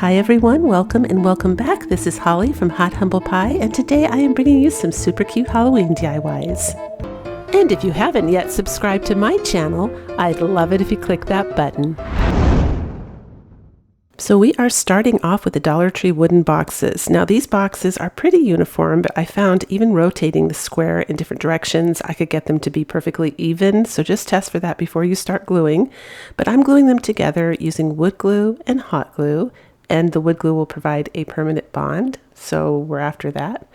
Hi everyone, welcome and welcome back. This is Holly from Hot Humble Pie, and today I am bringing you some super cute Halloween DIYs. And if you haven't yet subscribed to my channel, I'd love it if you click that button. So we are starting off with the Dollar Tree wooden boxes. Now these boxes are pretty uniform, but I found even rotating the square in different directions, I could get them to be perfectly even. So just test for that before you start gluing. But I'm gluing them together using wood glue and hot glue, and the wood glue will provide a permanent bond. So we're after that.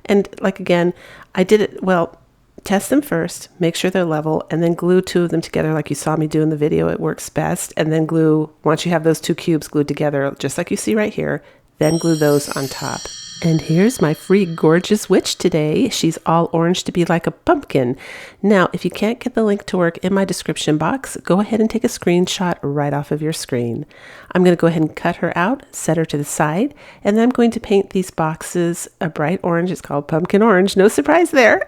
And like again, I did it, well, test them first, make sure they're level, and then glue two of them together like you saw me do in the video. It works best. And then glue, once you have those two cubes glued together, just like you see right here, then glue those on top. And here's my free gorgeous witch today. She's all orange to be like a pumpkin. Now, if you can't get the link to work in my description box, go ahead and take a screenshot right off of your screen. I'm going to go ahead and cut her out, set her to the side, and then I'm going to paint these boxes a bright orange. It's called pumpkin orange. No surprise there.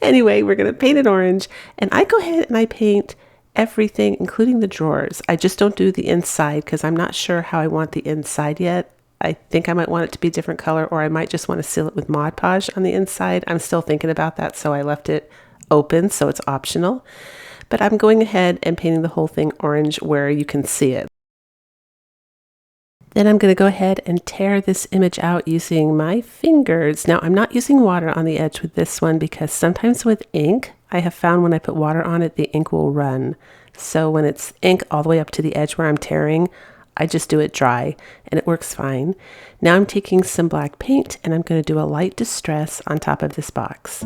Anyway, we're going to paint it orange, and I go ahead and I paint everything, including the drawers. I just don't do the inside because I'm not sure how I want the inside yet. I think I might want it to be a different color, or I might just want to seal it with Mod Podge on the inside. I'm still thinking about that, so I left it open, so it's optional. But I'm going ahead and painting the whole thing orange where you can see it. Then I'm going to go ahead and tear this image out using my fingers. Now, I'm not using water on the edge with this one because sometimes with ink, I have found when I put water on it, the ink will run. So when it's ink all the way up to the edge where I'm tearing, I just do it dry and it works fine. Now I'm taking some black paint and I'm going to do a light distress on top of this box.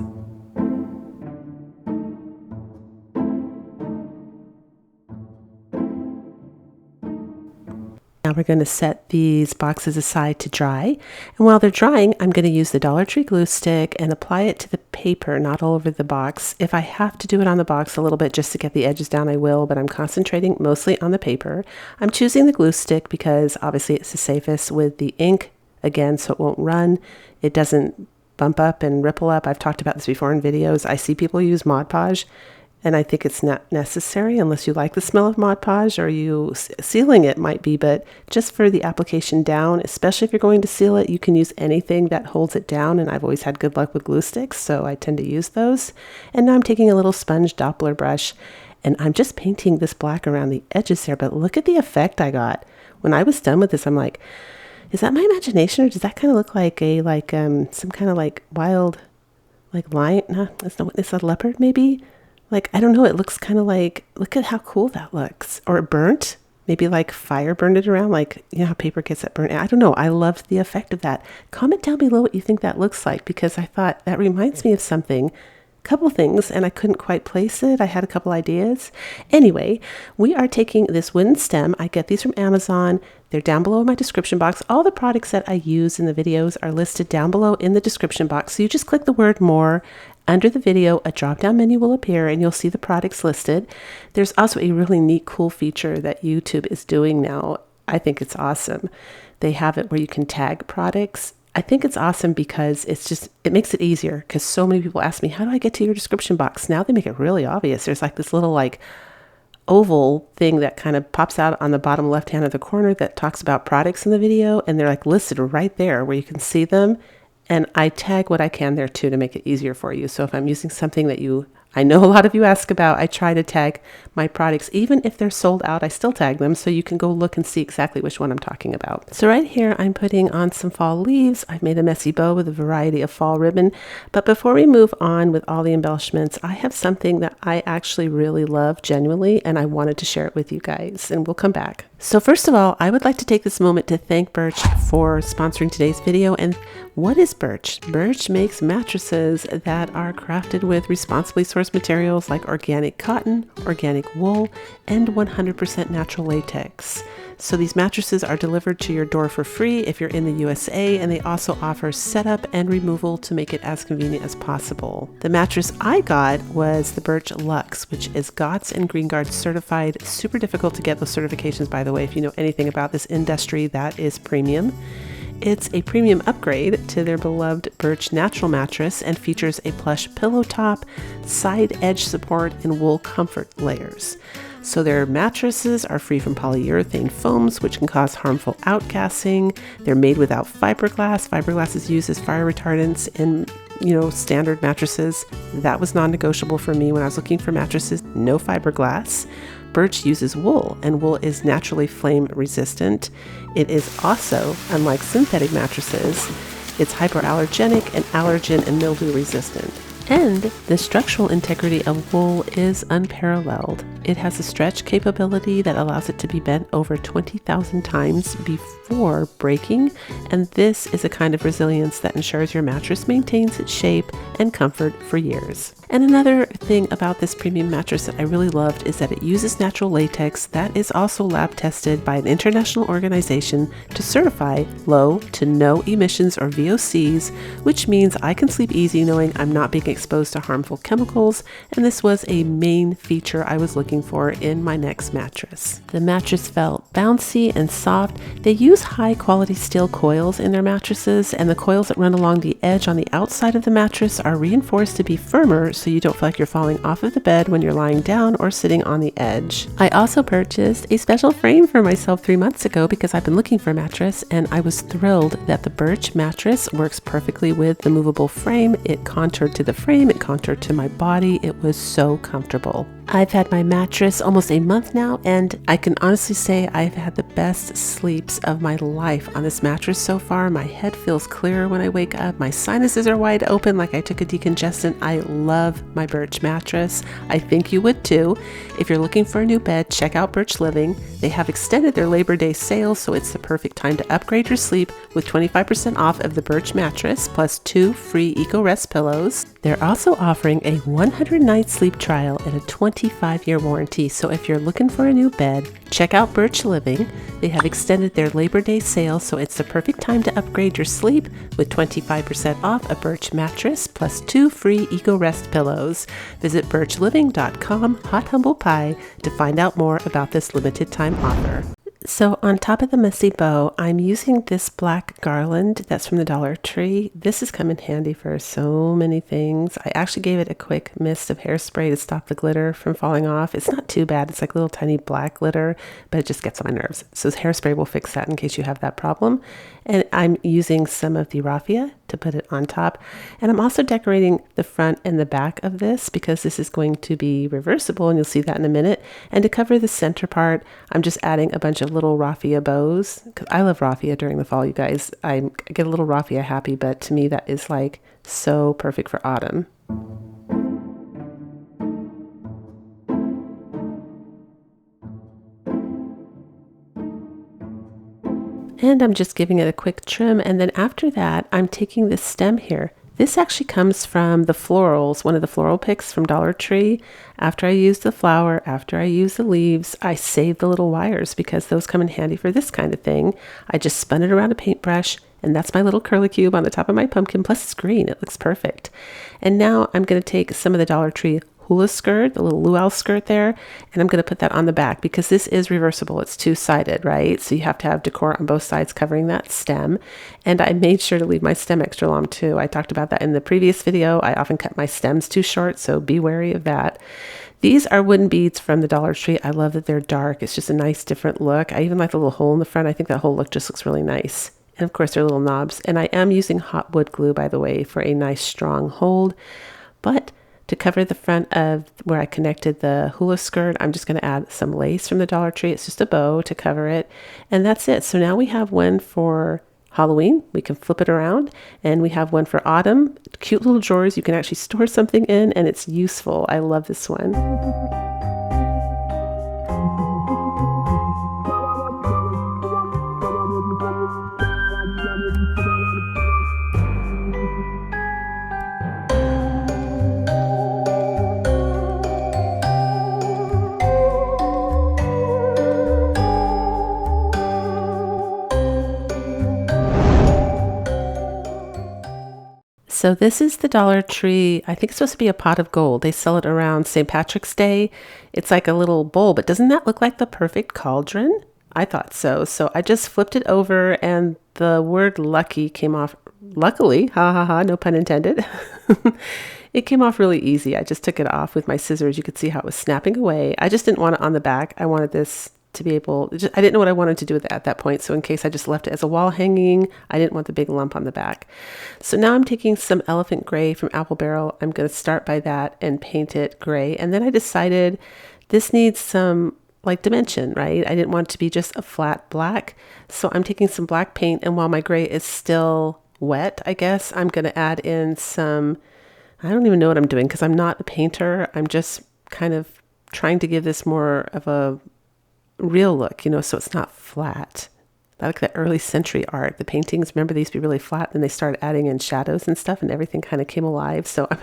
Now we're going to set these boxes aside to dry, and while they're drying, I'm going to use the Dollar Tree glue stick and apply it to the paper, not all over the box. If I have to do it on the box a little bit just to get the edges down, I will, but I'm concentrating mostly on the paper. I'm choosing the glue stick because obviously it's the safest with the ink, again, so it won't run. It doesn't bump up and ripple up. I've talked about this before in videos. I see people use Mod Podge, and I think it's not necessary unless you like the smell of Mod Podge, or you sealing it might be, but just for the application down, especially if you're going to seal it, you can use anything that holds it down, and I've always had good luck with glue sticks, so I tend to use those. And now I'm taking a little sponge Doppler brush, and I'm just painting this black around the edges there, but look at the effect I got. When I was done with this, I'm like, is that my imagination, or does that kind of look like a, some kind of like wild, like lion? No, it's a leopard maybe? Like, I don't know, it looks kind of like, look at how cool that looks. Or burnt, maybe like fire burned it around, like, you know how paper gets that burnt. I don't know, I loved the effect of that. Comment down below what you think that looks like, because I thought that reminds me of something. Couple things, and I couldn't quite place it. I had a couple ideas. Anyway, we are taking this wooden stem. I get these from Amazon. They're down below in my description box. All the products that I use in the videos are listed down below in the description box. So you just click the word more. Under the video, a drop-down menu will appear and you'll see the products listed. There's also a really neat, cool feature that YouTube is doing now. I think it's awesome. They have it where you can tag products. I think it's awesome because it makes it easier, because so many people ask me, how do I get to your description box? Now they make it really obvious. There's like this little oval thing that kind of pops out on the bottom left hand of the corner that talks about products in the video, and they're like listed right there where you can see them. And I tag what I can there too to make it easier for you. So if I'm using something that I know a lot of you ask about, I try to tag my products. Even if they're sold out, I still tag them so you can go look and see exactly which one I'm talking about. So right here, I'm putting on some fall leaves. I've made a messy bow with a variety of fall ribbon. But before we move on with all the embellishments, I have something that I actually really love genuinely, and I wanted to share it with you guys, and we'll come back. So first of all, I would like to take this moment to thank Birch for sponsoring today's video. And what is Birch? Birch makes mattresses that are crafted with responsibly sourced materials like organic cotton, organic wool, and 100% natural latex. So these mattresses are delivered to your door for free if you're in the USA, and they also offer setup and removal to make it as convenient as possible. The mattress I got was the Birch Luxe, which is GOTS and GreenGuard certified. Super difficult to get those certifications, by the way. If you know anything about this industry, that is premium. It's a premium upgrade to their beloved Birch natural mattress and features a plush pillow top, side edge support, and wool comfort layers. So their mattresses are free from polyurethane foams, which can cause harmful outgassing. They're made without fiberglass. Fiberglass is used as fire retardants in standard mattresses. That was non-negotiable for me when I was looking for mattresses. No fiberglass. Birch uses wool, and wool is naturally flame resistant. It is also, unlike synthetic mattresses, it's hypoallergenic and allergen and mildew resistant. And the structural integrity of wool is unparalleled. It has a stretch capability that allows it to be bent over 20,000 times before breaking, and this is a kind of resilience that ensures your mattress maintains its shape and comfort for years. And another thing about this premium mattress that I really loved is that it uses natural latex that is also lab tested by an international organization to certify low to no emissions or VOCs, which means I can sleep easy knowing I'm not being exposed to harmful chemicals, and this was a main feature I was looking for in my next mattress. The mattress felt bouncy and soft. They use high quality steel coils in their mattresses, and the coils that run along the edge on the outside of the mattress are reinforced to be firmer so you don't feel like you're falling off of the bed when you're lying down or sitting on the edge. I also purchased a special frame for myself 3 months ago because I've been looking for a mattress, and I was thrilled that the Birch mattress works perfectly with the movable frame. It contoured to the frame, it contoured to my body. It was so comfortable. I've had my mattress almost a month now, and I can honestly say I've had the best sleeps of my life on this mattress so far. My head feels clearer when I wake up. My sinuses are wide open like I took a decongestant. I love my Birch mattress. I think you would too. If you're looking for a new bed, check out Birch Living. They have extended their Labor Day sale, so it's the perfect time to upgrade your sleep with 25% off of the Birch mattress plus 2 free Eco Rest pillows. They're also offering a 100-night sleep trial and a 25-year warranty. So if you're looking for a new bed, check out Birch Living. They have extended their Labor Day sale, so it's the perfect time to upgrade your sleep with 25% off a Birch mattress plus 2 free Eco Rest pillows. Visit birchliving.com hot humble pie to find out more about this limited time offer. So on top of the messy bow, I'm using this black garland that's from the Dollar Tree. This has come in handy for so many things. I actually gave it a quick mist of hairspray to stop the glitter from falling off. It's not too bad. It's like little tiny black glitter, but it just gets on my nerves. So hairspray will fix that in case you have that problem. And I'm using some of the raffia to put it on top. And I'm also decorating the front and the back of this because this is going to be reversible, and you'll see that in a minute. And to cover the center part, I'm just adding a bunch of little raffia bows, because I love raffia during the fall, you guys. I get a little raffia happy, but to me that is like so perfect for autumn. And I'm just giving it a quick trim, and then after that I'm taking this stem here. This actually comes from the florals, one of the floral picks from Dollar Tree. After I use the flower, after I use the leaves, I save the little wires because those come in handy for this kind of thing. I just spun it around a paintbrush, and that's my little curly cube on the top of my pumpkin, plus it's green. It looks perfect. And now I'm going to take some of the Dollar Tree hula skirt, the little luau skirt there, and I'm going to put that on the back because this is reversible. It's two-sided, right? So you have to have decor on both sides covering that stem. And I made sure to leave my stem extra long too. I talked about that in the previous video. I often cut my stems too short, so be wary of that. These are wooden beads from the Dollar Tree. I love that they're dark. It's just a nice different look. I even like the little hole in the front. I think that whole look just looks really nice. And of course, they're little knobs. And I am using hot wood glue, by the way, for a nice strong hold. But to cover the front of where I connected the hula skirt, I'm just going to add some lace from the Dollar Tree. It's just a bow to cover it. And that's it. So now we have one for Halloween. We can flip it around. And we have one for autumn. Cute little drawers you can actually store something in, and it's useful. I love this one. So this is the Dollar Tree. I think it's supposed to be a pot of gold. They sell it around St. Patrick's Day. It's like a little bowl, but doesn't that look like the perfect cauldron? I thought so. So I just flipped it over and the word lucky came off. Luckily, ha ha ha, no pun intended. It came off really easy. I just took it off with my scissors. You could see how it was snapping away. I just didn't want it on the back. I wanted this to be able, I didn't know what I wanted to do with it at that point. So in case I just left it as a wall hanging, I didn't want the big lump on the back. So now I'm taking some elephant gray from Apple Barrel. I'm going to start by that and paint it gray. And then I decided this needs some like dimension, right? I didn't want it to be just a flat black. So I'm taking some black paint, and while my gray is still wet, I guess, I'm going to add in some, I don't even know what I'm doing because I'm not a painter. I'm just kind of trying to give this more of a real look, so it's not flat. I like that early century art. The paintings, remember, they used to be really flat, and they started adding in shadows and stuff, and everything kind of came alive. So I'm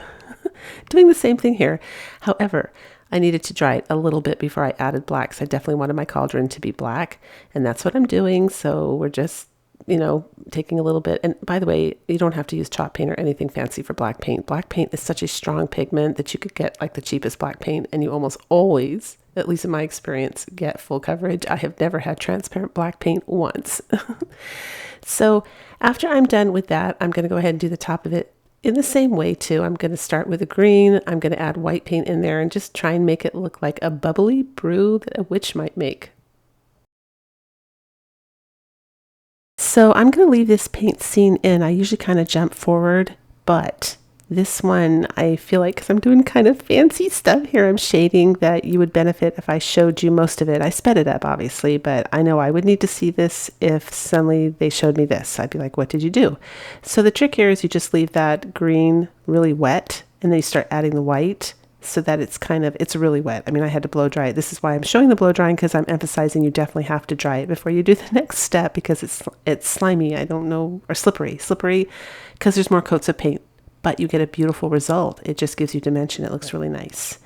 doing the same thing here. However, I needed to dry it a little bit before I added black, so I definitely wanted my cauldron to be black, and that's what I'm doing. So we're just, taking a little bit. And by the way, you don't have to use chalk paint or anything fancy for black paint. Black paint is such a strong pigment that you could get like the cheapest black paint, and you almost always, at least in my experience, get full coverage. I have never had transparent black paint once. So after I'm done with that, I'm going to go ahead and do the top of it in the same way too. I'm going to start with a green. I'm going to add white paint in there and just try and make it look like a bubbly brew that a witch might make. So I'm going to leave this paint scene in. I usually kind of jump forward, but this one, I feel like, because I'm doing kind of fancy stuff here, I'm shading, that you would benefit if I showed you most of it. I sped it up, obviously, but I know I would need to see this if suddenly they showed me this. I'd be like, what did you do? So the trick here is you just leave that green really wet, and then you start adding the white so that it's really wet. I mean, I had to blow dry it. This is why I'm showing the blow drying, because I'm emphasizing you definitely have to dry it before you do the next step, because it's slimy, I don't know, or slippery, because there's more coats of paint. But you get a beautiful result. It just gives you dimension. It looks really nice.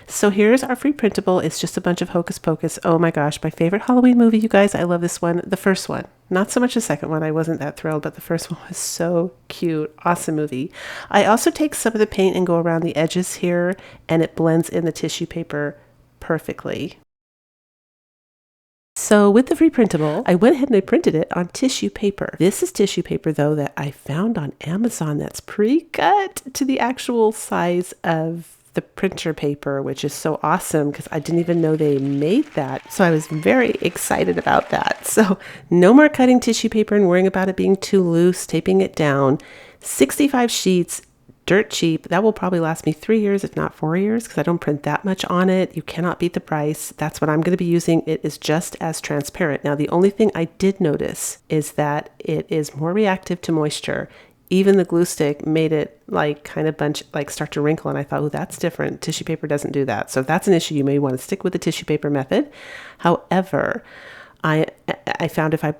So here's our free printable. It's just a bunch of Hocus Pocus. Oh my gosh, my favorite Halloween movie, you guys. I love this one. The first one. Not so much the second one. I wasn't that thrilled, but the first one was so cute. Awesome movie. I also take some of the paint and go around the edges here, and it blends in the tissue paper perfectly. So with the free printable, I went ahead and I printed it on tissue paper. This is tissue paper, though, that I found on Amazon that's pre-cut to the actual size of the printer paper, which is so awesome because I didn't even know they made that. So I was very excited about that. So no more cutting tissue paper and worrying about it being too loose, taping it down. 65 sheets. Dirt cheap. That will probably last me 3 years, if not 4 years, because I don't print that much on it. You cannot beat the price. That's what I'm going to be using. It is just as transparent. Now, the only thing I did notice is that it is more reactive to moisture. Even the glue stick made it like kind of start to wrinkle, and I thought, oh, that's different. Tissue paper doesn't do that. So if that's an issue, you may want to stick with the tissue paper method. However, I found if I put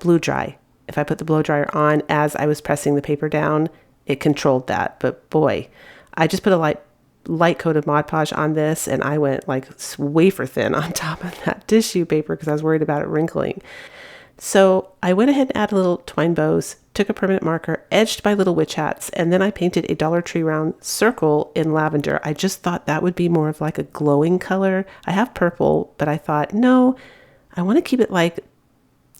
the blow dryer on as I was pressing the paper down, it controlled that. But boy, I just put a light coat of Mod Podge on this, and I went like wafer thin on top of that tissue paper because I was worried about it wrinkling. So I went ahead and added little twine bows, took a permanent marker, edged my little witch hats, and then I painted a Dollar Tree round circle in lavender. I just thought that would be more of like a glowing color. I have purple, but I thought, no, I want to keep it like,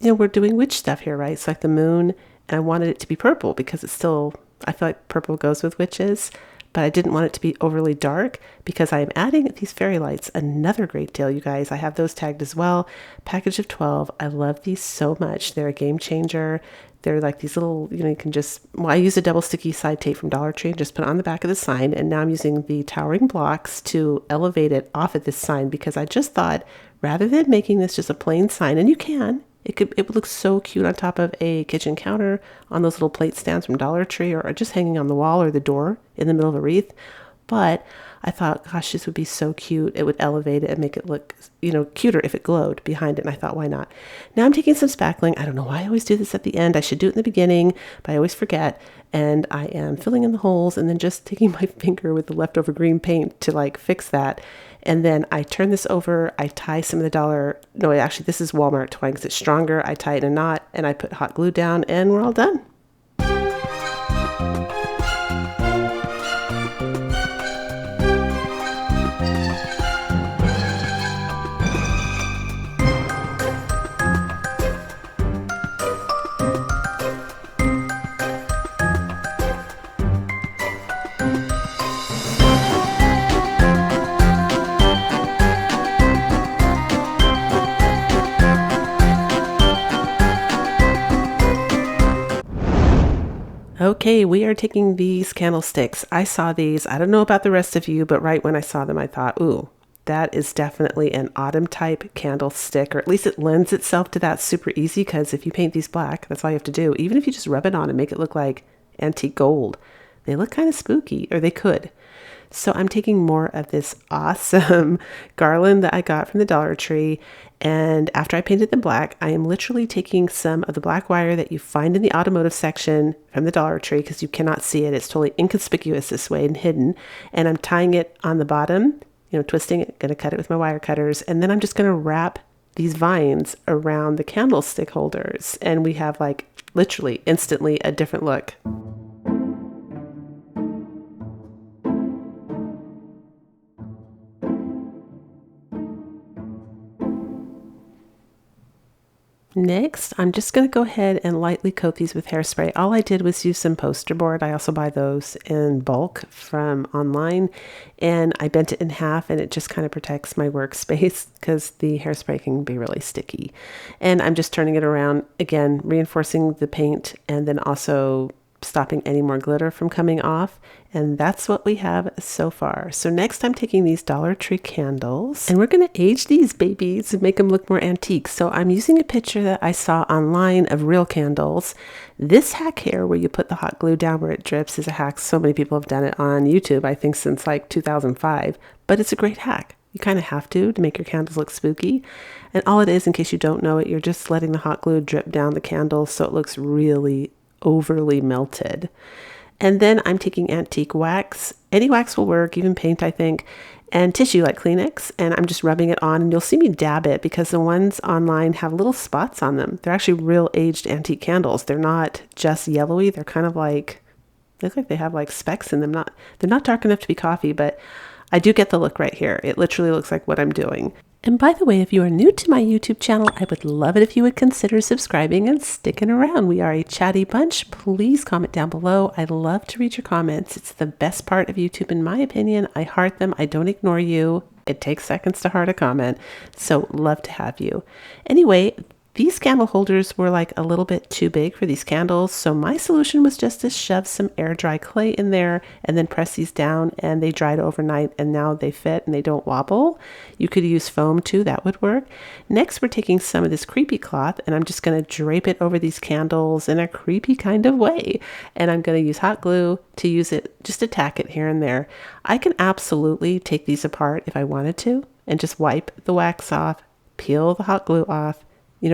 we're doing witch stuff here, right? It's like the moon, and I wanted it to be purple because I feel like purple goes with witches, but I didn't want it to be overly dark because I am adding these fairy lights. Another great deal, you guys. I have those tagged as well. Package of 12. I love these so much. They're a game changer. They're like these little, you can just, I use a double sticky side tape from Dollar Tree and just put it on the back of the sign. And now I'm using the towering blocks to elevate it off of this sign because I just thought rather than making this just a plain sign, and you can, it would look so cute on top of a kitchen counter on those little plate stands from Dollar Tree, or just hanging on the wall or the door in the middle of a wreath. But I thought, gosh, this would be so cute. It would elevate it and make it look, cuter if it glowed behind it. And I thought, why not? Now I'm taking some spackling. I don't know why I always do this at the end. I should do it in the beginning, but I always forget. And I am filling in the holes and then just taking my finger with the leftover green paint to fix that. And then I turn this over. I tie some of the this is Walmart twine because it's stronger. I tie it in a knot and I put hot glue down, and we're all done. Okay, we are taking these candlesticks. I saw these. I don't know about the rest of you, but right when I saw them, I thought, ooh, that is definitely an autumn type candlestick, or at least it lends itself to that super easy, because if you paint these black, that's all you have to do. Even if you just rub it on and make it look like antique gold, they look kind of spooky, or they could. So I'm taking more of this awesome garland that I got from the Dollar Tree. And after I painted them black, I am literally taking some of the black wire that you find in the automotive section from the Dollar Tree, because you cannot see it. It's totally inconspicuous this way and hidden. And I'm tying it on the bottom, twisting it, going to cut it with my wire cutters. And then I'm just going to wrap these vines around the candlestick holders. And we have like literally instantly a different look. Next, I'm just going to go ahead and lightly coat these with hairspray. All I did was use some poster board. I also buy those in bulk from online, and I bent it in half, and it just kind of protects my workspace because the hairspray can be really sticky. And I'm just turning it around, again, reinforcing the paint, and then also stopping any more glitter from coming off. And that's what we have so far. So next I'm taking these Dollar Tree candles, and we're going to age these babies and make them look more antique. So I'm using a picture that I saw online of real candles. This hack here where you put the hot glue down where it drips is a hack. So many people have done it on YouTube, I think since like 2005, but it's a great hack. You kind of have to make your candles look spooky. And all it is, in case you don't know it, you're just letting the hot glue drip down the candles so it looks really overly melted. And then I'm taking antique wax. Any wax will work, even paint, I think, and tissue like Kleenex, and I'm just rubbing it on, and you'll see me dab it because the ones online have little spots on them. They're actually real aged antique candles. They're not just yellowy. They're kind of like, they look like they have like specks in them. They're not dark enough to be coffee, but I do get the look right here. It literally looks like what I'm doing. And by the way, if you are new to my YouTube channel, I would love it if you would consider subscribing and sticking around. We are a chatty bunch. Please comment down below. I love to read your comments. It's the best part of YouTube, in my opinion. I heart them. I don't ignore you. It takes seconds to heart a comment. So love to have you. Anyway, these candle holders were like a little bit too big for these candles, so my solution was just to shove some air dry clay in there and then press these down, and they dried overnight, and now they fit and they don't wobble. You could use foam too, that would work. Next, we're taking some of this creepy cloth, and I'm just going to drape it over these candles in a creepy kind of way, and I'm going to use hot glue to use it, just to tack it here and there. I can absolutely take these apart if I wanted to and just wipe the wax off, peel the hot glue off,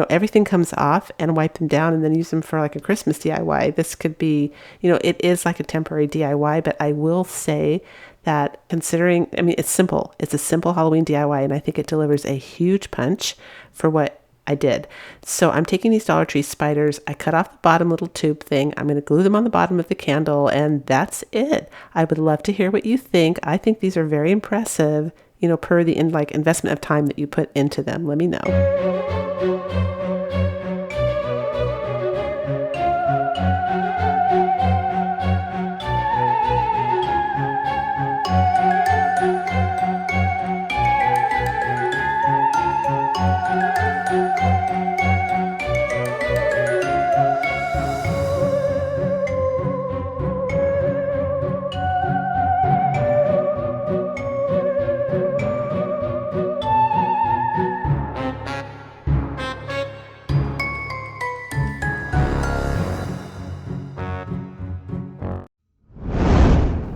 everything comes off, and wipe them down and then use them for like a Christmas DIY. This could be, it is like a temporary DIY, but I will say that considering, it's simple. It's a simple Halloween DIY, and I think it delivers a huge punch for what I did. So I'm taking these Dollar Tree spiders. I cut off the bottom little tube thing. I'm going to glue them on the bottom of the candle, and that's it. I would love to hear what you think. I think these are very impressive, per the investment of time that you put into them. Let me know.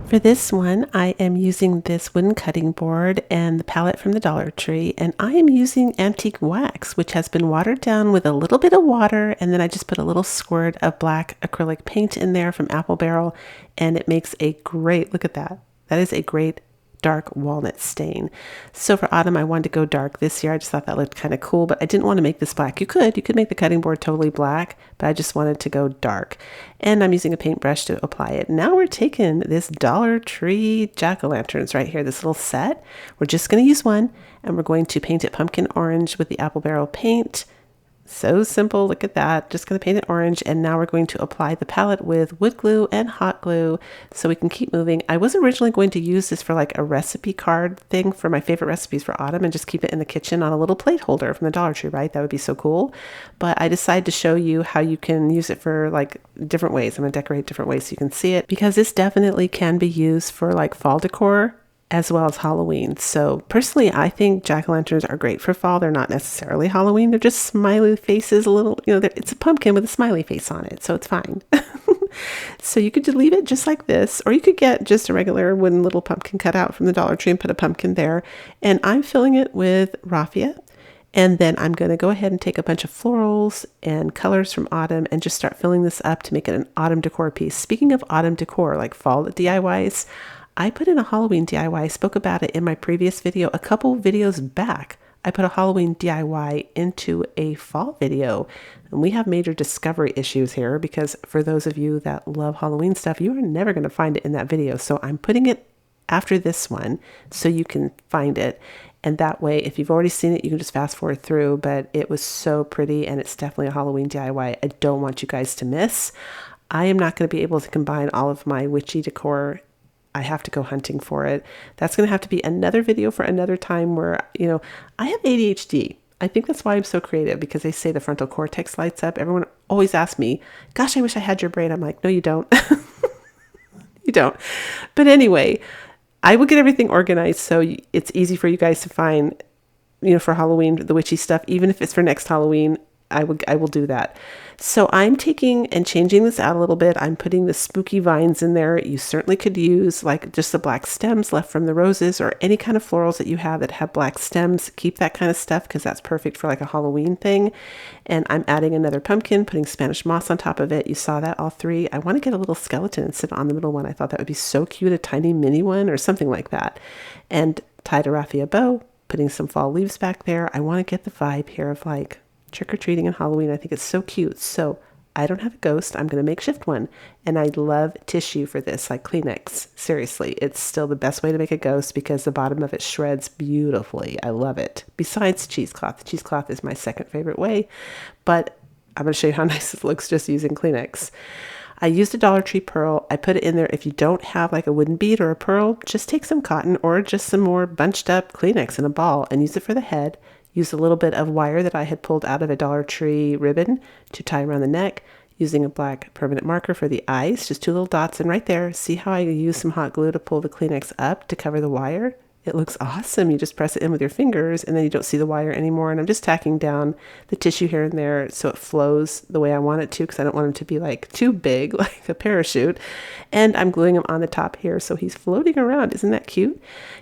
For this one, I am using this wooden cutting board and the palette from the Dollar Tree, and I am using antique wax, which has been watered down with a little bit of water, and then I just put a little squirt of black acrylic paint in there from Apple Barrel, and it makes a great, look at that. That is a great dark walnut stain. So for autumn, I wanted to go dark this year. I just thought that looked kind of cool, but I didn't want to make this black. You could make the cutting board totally black, but I just wanted to go dark. And I'm using a paintbrush to apply it. Now we're taking this Dollar Tree jack-o'-lanterns right here, this little set. We're just going to use one, and we're going to paint it pumpkin orange with the Apple Barrel paint. So simple, look at that. Just gonna paint it orange, and now we're going to apply the palette with wood glue and hot glue so we can keep moving. I was originally going to use this for like a recipe card thing for my favorite recipes for autumn and just keep it in the kitchen on a little plate holder from the Dollar Tree, right? That would be so cool. But I decided to show you how you can use it for like different ways. I'm gonna decorate different ways so you can see it, because this definitely can be used for like fall decor as well as Halloween. So personally, I think jack-o'-lanterns are great for fall. They're not necessarily Halloween. They're just smiley faces, a little, it's a pumpkin with a smiley face on it. So it's fine. So you could leave it just like this, or you could get just a regular wooden little pumpkin cut out from the Dollar Tree and put a pumpkin there. And I'm filling it with raffia. And then I'm going to go ahead and take a bunch of florals and colors from autumn and just start filling this up to make it an autumn decor piece. Speaking of autumn decor, like fall DIYs, I put in a Halloween DIY. I spoke about it in my previous video. A couple videos back, I put a Halloween DIY into a fall video. And we have major discovery issues here, because for those of you that love Halloween stuff, you are never going to find it in that video. So I'm putting it after this one so you can find it. And that way, if you've already seen it, you can just fast forward through. But it was so pretty, and it's definitely a Halloween DIY I don't want you guys to miss. I am not going to be able to combine all of my witchy decor. I have to go hunting for it. That's going to have to be another video for another time where, I have ADHD. I think that's why I'm so creative, because they say the frontal cortex lights up. Everyone always asks me, gosh, I wish I had your brain. I'm like, no, you don't. You don't. But anyway, I will get everything organized so it's easy for you guys to find, for Halloween, the witchy stuff. Even if it's for next Halloween, I will do that. So I'm taking and changing this out a little bit. I'm putting the spooky vines in there. You certainly could use like just the black stems left from the roses, or any kind of florals that you have that have black stems. Keep that kind of stuff, because that's perfect for like a Halloween thing. And I'm adding another pumpkin, putting Spanish moss on top of it. You saw that, all three. I want to get a little skeleton and sit on the middle one. I thought that would be so cute, a tiny mini one or something like that. And tied a raffia bow, putting some fall leaves back there. I want to get the vibe here of like trick-or-treating and Halloween. I think it's so cute. So I don't have a ghost. I'm going to makeshift one. And I love tissue for this, like Kleenex. Seriously, it's still the best way to make a ghost, because the bottom of it shreds beautifully. I love it. Besides cheesecloth. Cheesecloth is my second favorite way, but I'm going to show you how nice it looks just using Kleenex. I used a Dollar Tree pearl. I put it in there. If you don't have like a wooden bead or a pearl, just take some cotton or just some more bunched up Kleenex in a ball and use it for the head. Use a little bit of wire that I had pulled out of a Dollar Tree ribbon to tie around the neck, using a black permanent marker for the eyes, just 2 little dots. And right there, see how I use some hot glue to pull the Kleenex up to cover the wire? It looks awesome. You just press it in with your fingers and then you don't see the wire anymore. And I'm just tacking down the tissue here and there so it flows the way I want it to, because I don't want him to be like too big, like a parachute. And I'm gluing him on the top here so he's floating around. Isn't that cute?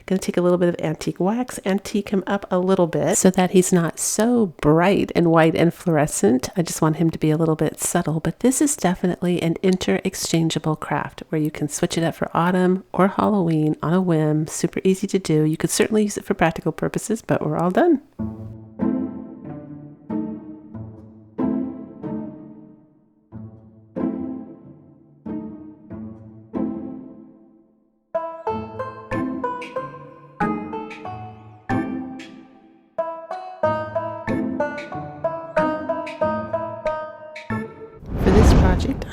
Gonna take a little bit of antique wax, antique him up a little bit so that he's not so bright and white and fluorescent. I just want him to be a little bit subtle. But this is definitely an interchangeable craft where you can switch it up for autumn or Halloween on a whim. Super easy to do. You could certainly use it for practical purposes, but we're all done.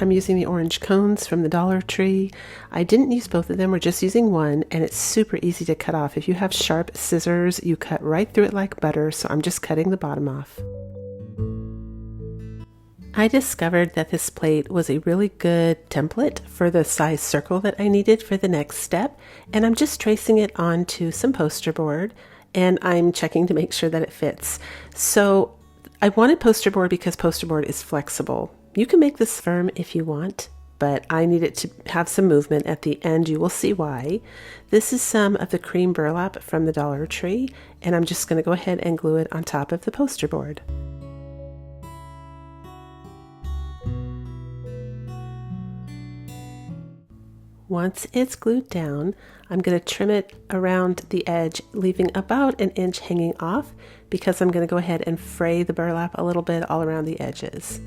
I'm using the orange cones from the Dollar Tree. I didn't use both of them, we're just using one, and it's super easy to cut off. If you have sharp scissors, you cut right through it like butter, so I'm just cutting the bottom off. I discovered that this plate was a really good template for the size circle that I needed for the next step, and I'm just tracing it onto some poster board, and I'm checking to make sure that it fits. So I wanted poster board because poster board is flexible. You can make this firm if you want, but I need it to have some movement at the end. You will see why. This is some of the cream burlap from the Dollar Tree, and I'm just going to go ahead and glue it on top of the poster board. Once it's glued down, I'm going to trim it around the edge, leaving about 1 inch hanging off, because I'm going to go ahead and fray the burlap a little bit all around the edges.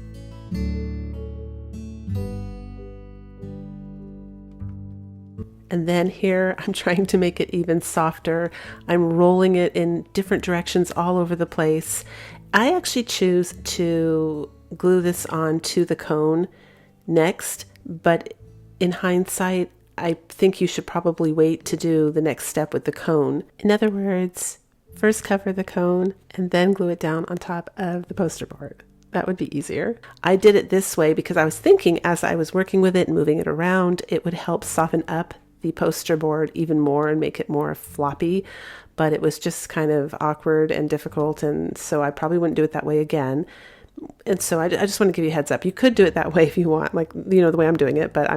And then here I'm trying to make it even softer. I'm rolling it in different directions all over the place. I actually choose to glue this on to the cone next, but in hindsight, I think you should probably wait to do the next step with the cone. In other words, first cover the cone and then glue it down on top of the poster board. That would be easier. I did it this way because I was thinking as I was working with it and moving it around, it would help soften up the poster board even more and make it more floppy, but it was just kind of awkward and difficult, and so I probably wouldn't do it that way again. And so I just want to give you a heads up. You could do it that way if you want, like, you know, the way I'm doing it, but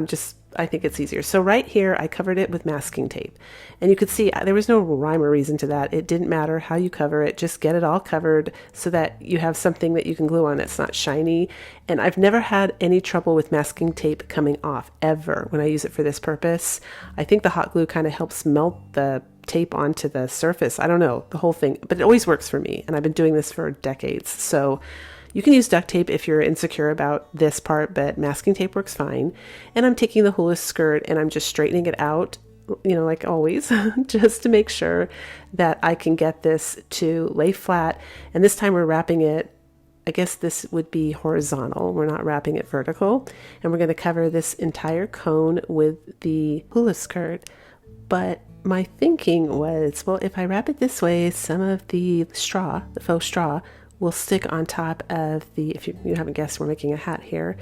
I think it's easier. So right here, I covered it with masking tape. And you could see there was no rhyme or reason to that. It didn't matter how you cover it. Just get it all covered so that you have something that you can glue on that's not shiny. And I've never had any trouble with masking tape coming off, ever, when I use it for this purpose. I think the hot glue kind of helps melt the tape onto the surface. I don't know, the whole thing. But it always works for me. And I've been doing this for decades. So you can use duct tape if you're insecure about this part, but masking tape works fine. And I'm taking the hula skirt and I'm just straightening it out, you know, like always, just to make sure that I can get this to lay flat. And this time we're wrapping it, I guess this would be horizontal. We're not wrapping it vertical. And we're going to cover this entire cone with the hula skirt. But my thinking was, well, if I wrap it this way, some of the straw, the faux straw, will stick on top of the, if you haven't guessed, we're making a hat here.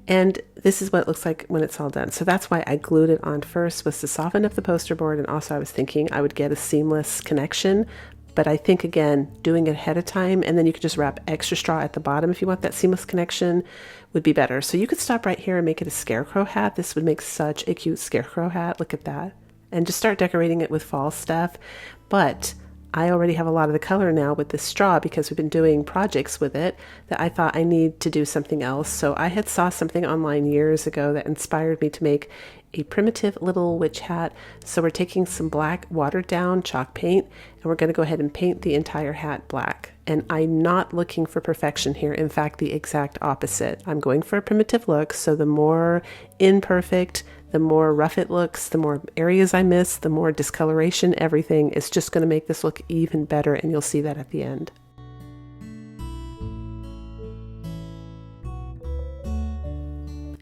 And this is what it looks like when it's all done. So that's why I glued it on first, was to soften up the poster board. And also I was thinking I would get a seamless connection. But I think, again, doing it ahead of time, and then you could just wrap extra straw at the bottom if you want that seamless connection, would be better. So you could stop right here and make it a scarecrow hat. This would make such a cute scarecrow hat. Look at that. And just start decorating it with fall stuff. But I already have a lot of the color now with this straw because we've been doing projects with it that I thought I need to do something else. So I had saw something online years ago that inspired me to make a primitive little witch hat. So we're taking some black watered down chalk paint and we're going to go ahead and paint the entire hat black. And I'm not looking for perfection here. In fact, the exact opposite. I'm going for a primitive look. So the more imperfect, the more rough it looks, the more areas I miss, the more discoloration, everything is just going to make this look even better, and you'll see that at the end.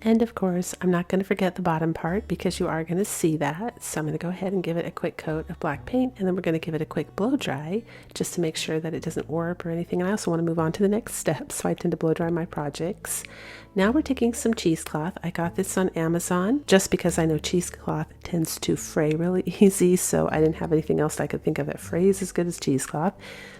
And of course, I'm not going to forget the bottom part because you are going to see that. So I'm going to go ahead and give it a quick coat of black paint, and then we're going to give it a quick blow dry just to make sure that it doesn't warp or anything. And I also want to move on to the next step, so I tend to blow dry my projects. Now we're taking some cheesecloth. I got this on Amazon just because I know cheesecloth tends to fray really easy, so I didn't have anything else I could think of that frays as good as cheesecloth.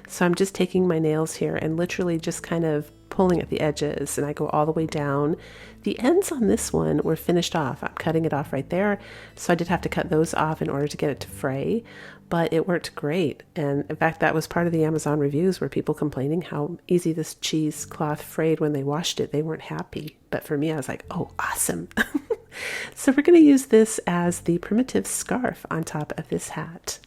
So I'm just taking my nails here and literally just kind of pulling at the edges, and I go all the way down. The ends on this one were finished off. I'm cutting it off right there, so I did have to cut those off in order to get it to fray, but it worked great. And in fact, that was part of the Amazon reviews, were people complaining how easy this cheesecloth frayed when they washed it. They weren't happy, but for me, I was like, oh, awesome. So we're going to use this as the primitive scarf on top of this hat.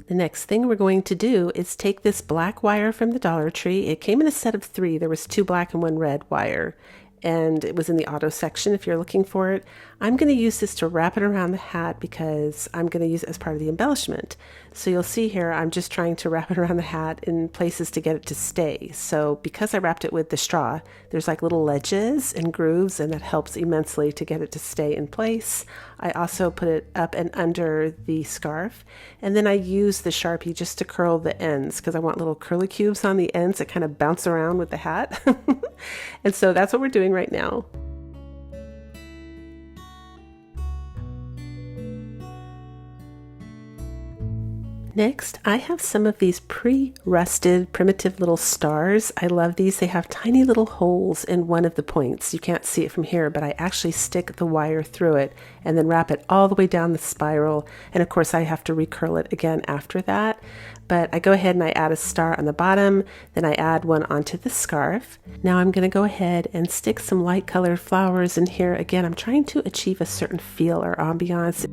The next thing we're going to do is take this black wire from the Dollar Tree. It came in a set of 3. There was 2 black and 1 red wire, and it was in the auto section if you're looking for it. I'm going to use this to wrap it around the hat because I'm going to use it as part of the embellishment. So you'll see here, I'm just trying to wrap it around the hat in places to get it to stay. So because I wrapped it with the straw, there's like little ledges and grooves, and that helps immensely to get it to stay in place. I also put it up and under the scarf, and then I use the Sharpie just to curl the ends because I want little curly cubes on the ends that kind of bounce around with the hat. And so that's what we're doing right now. Next, I have some of these pre-rusted primitive little stars. I love these. They have tiny little holes in one of the points. You can't see it from here, but I actually stick the wire through it and then wrap it all the way down the spiral. And of course, I have to recurl it again after that. But I go ahead and I add a star on the bottom, then I add one onto the scarf. Now I'm going to go ahead and stick some light colored flowers in here. Again, I'm trying to achieve a certain feel or ambiance.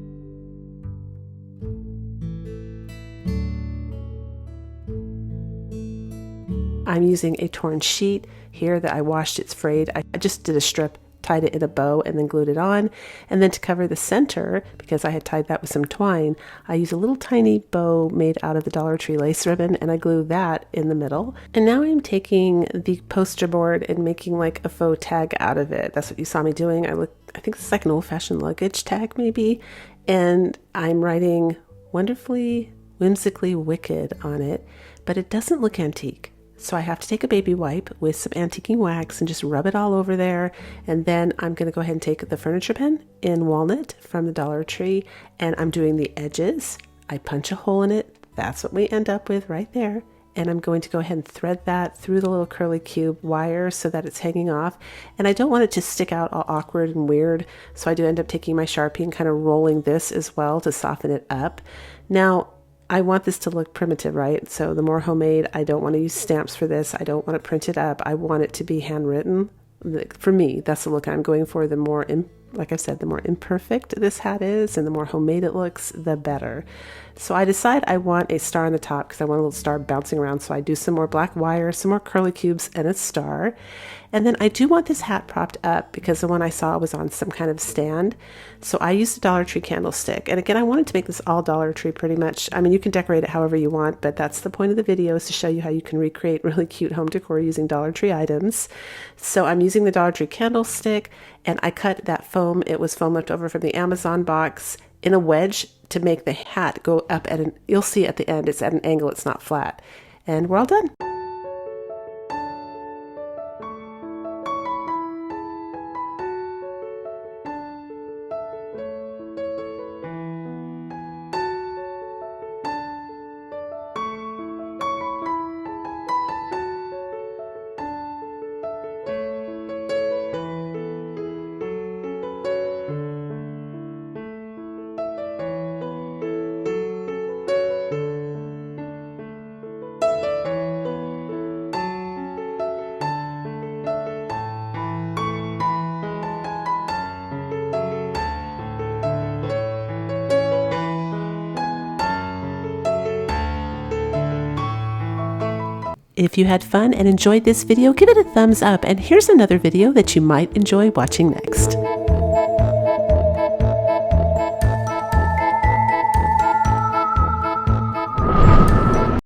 I'm using a torn sheet here that I washed. It's frayed. I just did a strip tied it in a bow and then glued it on. And then to cover the center, because I had tied that with some twine, I use a little tiny bow made out of the Dollar Tree lace ribbon, and I glue that in the middle. And now I'm taking the poster board and making like a faux tag out of it. That's what you saw me doing. I think it's like an old-fashioned luggage tag maybe. And I'm writing wonderfully, whimsically wicked on it, but it doesn't look antique. So I have to take a baby wipe with some antiquing wax and just rub it all over there. And then I'm going to go ahead and take the furniture pen in walnut from the Dollar Tree, and I'm doing the edges. I punch a hole in it. That's what we end up with right there. And I'm going to go ahead and thread that through the little curly cube wire so that it's hanging off. And I don't want it to stick out all awkward and weird, so I do end up taking my Sharpie and kind of rolling this as well to soften it up. Now, I want this to look primitive, right? So the more homemade, I don't want to use stamps for this. I don't want to print it up. I want it to be handwritten. For me, that's the look I'm going for. The more, like I said, the more imperfect this hat is and the more homemade it looks, the better. So I decide I want a star on the top because I want a little star bouncing around. So I do some more black wire, some more curly cubes, and a star. And then I do want this hat propped up because the one I saw was on some kind of stand. So I used a Dollar Tree candlestick. And again, I wanted to make this all Dollar Tree pretty much. I mean, you can decorate it however you want, but that's the point of the video, is to show you how you can recreate really cute home decor using Dollar Tree items. So I'm using the Dollar Tree candlestick, and I cut that foam. It was foam left over from the Amazon box in a wedge to make the hat go up at you'll see at the end, it's at an angle, it's not flat. And we're all done. If you had fun and enjoyed this video, give it a thumbs up, and here's another video that you might enjoy watching next.